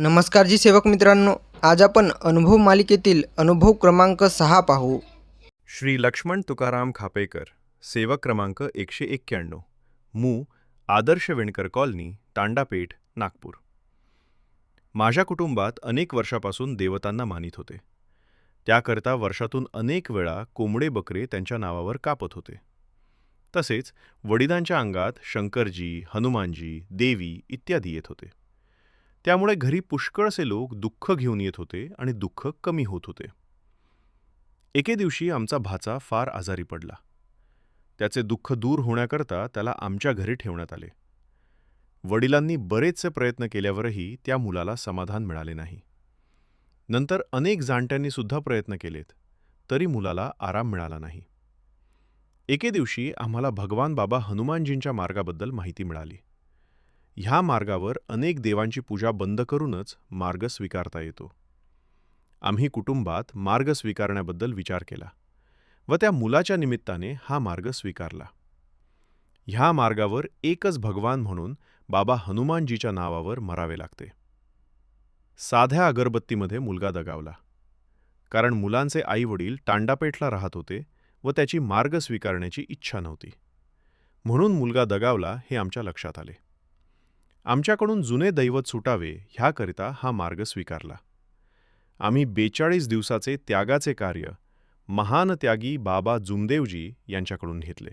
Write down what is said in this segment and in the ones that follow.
नमस्कार जी सेवक मित्रांनो, आज आपण अनुभव मालिकेतील अनुभव क्रमांक 6 पाहू. श्री लक्ष्मण तुकाराम खापेकर, सेवक क्रमांक 191, मू आदर्श विणकर कॉलनी, तांडापेठ, नागपूर. माझ्या कुटुंबात अनेक वर्षापासून देवतांना मानित होते. त्याकरता वर्षातून अनेक वेळा कोंबडे बकरे त्यांच्या नावावर कापत होते. तसेच वडिलांच्या अंगात शंकरजी, हनुमानजी, देवी इत्यादी येत होते. त्यामुळे घरी पुष्कळसे लोक दुःख घेऊन येत होते आणि दुःख कमी होत होते. एके दिवशी आमचा भाचा फार आजारी पडला. त्याचे दुःख दूर होण्याकरता त्याला आमच्या घरी ठेवण्यात आले. वडिलांनी बरेचसे प्रयत्न केल्यावरही त्या मुलाला समाधान मिळाले नाही. नंतर अनेक जाणत्यांनी सुद्धा प्रयत्न केलेत, तरी मुलाला आराम मिळाला नाही. एके दिवशी आम्हाला भगवान बाबा हनुमानजींच्या मार्गाबद्दल माहिती मिळाली. ह्या मार्गावर अनेक देवांची पूजा बंद करूनच मार्ग स्वीकारता येतो. आम्ही कुटुंबात मार्ग स्वीकारण्याबद्दल विचार केला व त्या मुलाच्या निमित्ताने हा मार्ग स्वीकारला. ह्या मार्गावर एकच भगवान म्हणून बाबा हनुमानजीच्या नावावर मरावे लागते. साध्या अगरबत्तीमध्ये मुलगा दगावला, कारण मुलांचे आईवडील तांडापेठला राहत होते व त्याची मार्ग स्वीकारण्याची इच्छा नव्हती. म्हणून मुलगा दगावला हे आमच्या लक्षात आले. आमच्याकडून जुने दैवत सुटावे ह्याकरिता हा मार्ग स्वीकारला. आम्ही 42 दिवसाचे त्यागाचे कार्य महान त्यागी बाबा जुमदेवजी यांच्याकडून घेतले.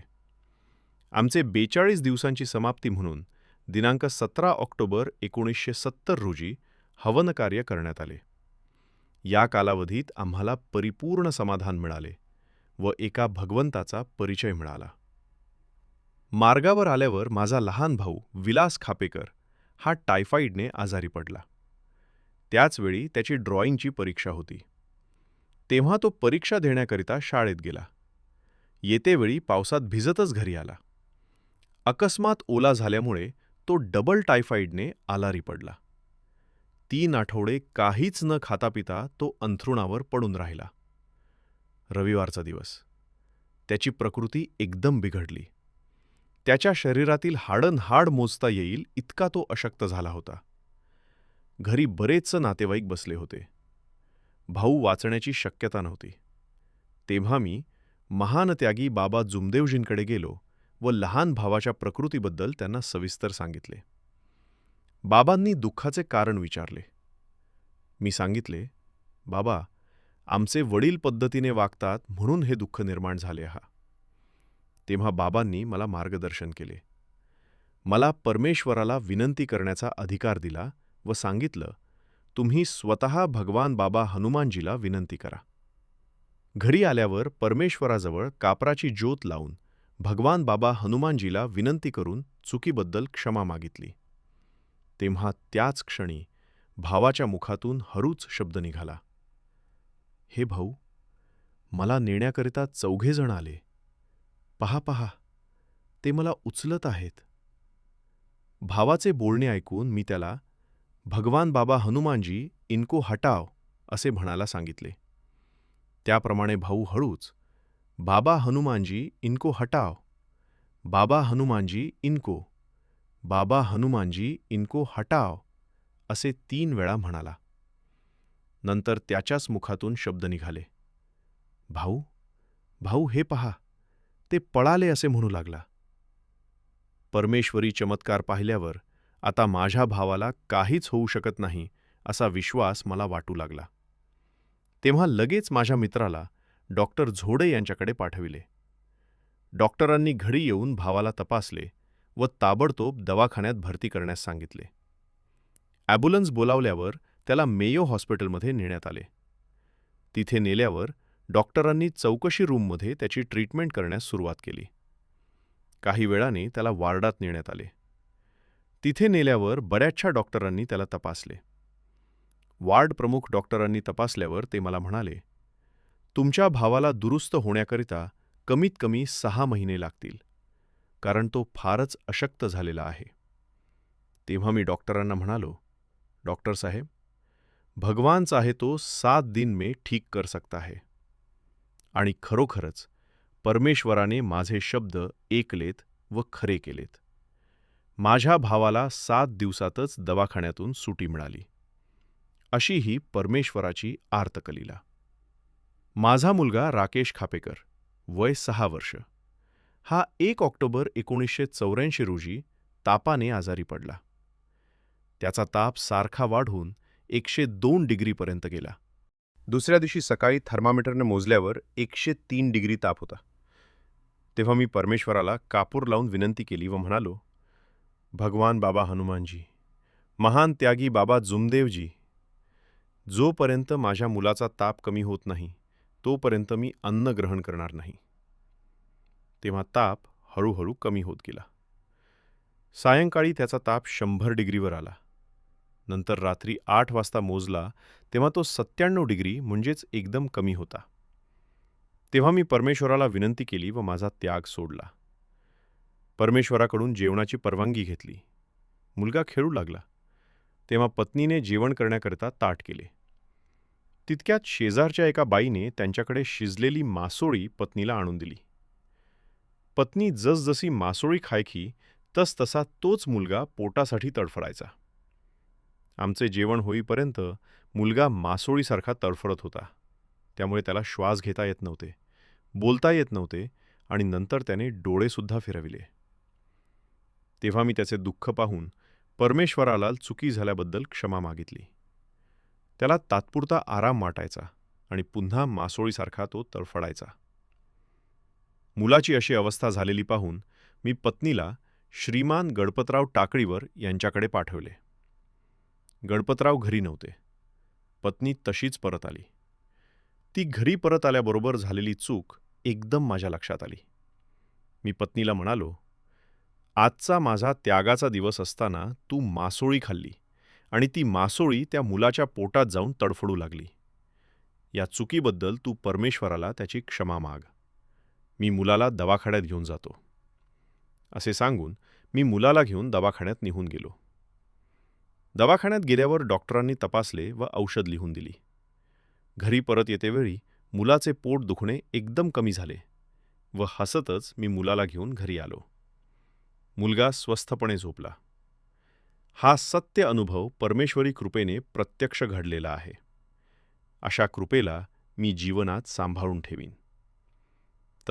आमचे 42 दिवसांची समाप्ती म्हणून दिनांक 17 ऑक्टोबर 1970 रोजी हवन कार्य करण्यात आले. या कालावधीत आम्हाला परिपूर्ण समाधान मिळाले व एका भगवंताचा परिचय मिळाला. मार्गावर आल्यावर माझा लहान भाऊ विलास खापेकर हा टायफॉईडने आजारी पडला. त्याचवेळी त्याची ड्रॉइंगची परीक्षा होती. तेव्हा तो परीक्षा देण्याकरिता शाळेत गेला. येतेवेळी पावसात भिजतच घरी आला. अकस्मात ओला झाल्यामुळे तो डबल टायफॉईडने आजारी पडला. 3 आठवडे काहीच न खाता पिता तो अंथरुणावर पडून राहिला. रविवारचा दिवस. त्याची प्रकृती एकदम बिघडली. त्याच्या शरीरातील हाडनहाड मोजता येईल इतका तो अशक्त झाला होता. घरी बरेचसे नातेवाईक बसले होते. भाऊ वाचण्याची शक्यता नव्हती. तेव्हा मी महान त्यागी बाबा जुमदेवजींकडे गेलो व लहान भावाच्या प्रकृतीबद्दल त्यांना सविस्तर सांगितले. बाबांनी दुःखाचे कारण विचारले. मी सांगितले, बाबा, आमचे वडील पद्धतीने वागतात म्हणून हे दुःख निर्माण झाले आहे. तेव्हा बाबांनी मला मार्गदर्शन केले. मला परमेश्वराला विनंती करण्याचा अधिकार दिला व सांगितलं, तुम्ही स्वतः भगवान बाबा हनुमानजीला विनंती करा. घरी आल्यावर परमेश्वराजवळ कापराची ज्योत लावून भगवान बाबा हनुमानजीला विनंती करून चुकीबद्दल क्षमा मागितली. तेव्हा त्याच क्षणी भावाच्या मुखातून हरूच शब्द निघाला, हे भाऊ, मला नेण्याकरिता 4 जण आले. पहा पहा, ते मला उचलत आहेत. भावाचे बोलणे ऐकून मी त्याला भगवान बाबा हनुमानजी इनको हटाव असे म्हणायला सांगितले. त्याप्रमाणे भाऊ हळूच बाबा हनुमानजी इनको हटाव, बाबा हनुमानजी इनको, बाबा हनुमानजी इनको हटाव असे 3 वेळा म्हणाला. नंतर त्याच्याच मुखातून शब्द निघाले, भाऊ, भाऊ, हे पहा, ते पळाले असे म्हणू लागला. परमेश्वरी चमत्कार पाहिल्यावर आता माझ्या भावाला काहीच होऊ शकत नाही असा विश्वास मला वाटू लागला. तेव्हा लगेच माझ्या मित्राला डॉक्टर झोडे यांच्याकडे पाठविले. डॉक्टरांनी घरी येऊन भावाला तपासले व ताबडतोब दवाखान्यात भरती करण्यास सांगितले. ॲम्ब्युलन्स बोलावल्यावर त्याला मेयो हॉस्पिटलमध्ये नेण्यात आले. तिथे नेल्यावर डॉक्टरांनी चौकशी रूममध्ये त्याची ट्रीटमेंट करण्यास सुरुवात केली. काही वेळाने त्याला वार्डात नेण्यात आले. तिथे नेल्यावर बऱ्याचशा डॉक्टरांनी त्याला तपासले. वार्ड प्रमुख डॉक्टरांनी तपासल्यावर ते मला म्हणाले, तुमच्या भावाला दुरुस्त होण्याकरिता कमीत कमी 6 महिने लागतील, कारण तो फारच अशक्त झालेला आहे. तेव्हा मी डॉक्टरांना म्हणालो, डॉक्टर साहेब, भगवान चाहे तो 7 दिन में ठीक कर सकता है. आणि खरोखरच परमेश्वराने माझे शब्द ऐकलेत व खरे केलेत. माझ्या भावाला 7 दिवसातच दवाखान्यातून सुटी मिळाली. अशी ही परमेश्वराची आर्तकलीला. माझा मुलगा राकेश खापेकर, वय 6 वर्ष, हा 1 ऑक्टोबर 1984 रोजी तापाने आजारी पडला. त्याचा ताप सारखा वाढून 102 डिग्रीपर्यंत गेला. दुसऱ्या दिवशी सकाळी थर्मामीटरने मोजल्यावर 103 डिग्री ताप होता. तेव्हा मी परमेश्वराला कापूर लावून विनंती केली व म्हणालो, भगवान बाबा हनुमानजी, महान त्यागी बाबा जुमदेवजी, जोपर्यंत माझ्या मुलाचा ताप कमी होत नाही तोपर्यंत मी अन्न ग्रहण करणार नाही. तेव्हा ताप हळूहळू कमी होत गेला. सायंकाळी त्याचा ताप 100 डिग्रीवर आला. नंतर रात्री 8 वाजता मोजला तेव्हा तो 97 डिग्री म्हणजेच एकदम कमी होता. तेव्हा मी परमेश्वराला विनंती केली व माझा त्याग सोडला. परमेश्वराकडून जेवणाची परवानगी घेतली. मुलगा खेळू लागला. तेव्हा पत्नीने जेवण करण्याकरता ताट केले. तितक्यात शेजारच्या एका बाईने त्यांच्याकडे शिजलेली मासोळी पत्नीला आणून दिली. पत्नी जसजशी मासोळी खायची तसतसा तोच मुलगा पोटासाठी तडफडायचा. आमचे जेवण होईपर्यंत मुलगा मासोळीसारखा तडफडत होता. त्यामुळे त्याला श्वास घेता येत नव्हते, बोलता येत नव्हते आणि नंतर त्याने डोळेसुद्धा फिरविले. तेव्हा मी त्याचे दुःख पाहून परमेश्वराला चुकी झाल्याबद्दल क्षमा मागितली. त्याला तात्पुरता आराम वाटायचा आणि पुन्हा मासोळीसारखा तो तडफडायचा. मुलाची अशी अवस्था झालेली पाहून मी पत्नीला श्रीमान गणपतराव टाकळीवर यांच्याकडे पाठवले. गणपतराव घरी नव्हते. पत्नी तशीच परत आली. ती घरी परत आल्याबरोबर झालेली चूक एकदम माझ्या लक्षात आली. मी पत्नीला म्हणालो, आजचा माझा त्यागाचा दिवस असताना तू मासोळी खाल्ली आणि ती मासोळी त्या मुलाच्या पोटात जाऊन तडफडू लागली. या चुकीबद्दल तू परमेश्वराला त्याची क्षमा माग. मी मुलाला दवाखान्यात घेऊन जातो. असे सांगून मी मुलाला घेऊन दवाखान्यात निघून गेलो. दवाखान्यात गेल्यावर डॉक्टरांनी तपासले व औषध लिहून दिली. घरी परत येतेवेळी मुलाचे पोट दुखणे एकदम कमी झाले व हसतच मी मुलाला घेऊन घरी आलो. मुलगा स्वस्थपणे झोपला. हा सत्य अनुभव परमेश्वरी कृपेने प्रत्यक्ष घडलेला आहे. अशा कृपेला मी जीवनात सांभाळून ठेवीन.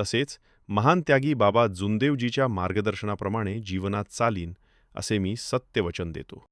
तसेच महान त्यागी बाबा जुमदेवजीच्या मार्गदर्शनाप्रमाणे जीवनात चालीन असे मी सत्यवचन देतो.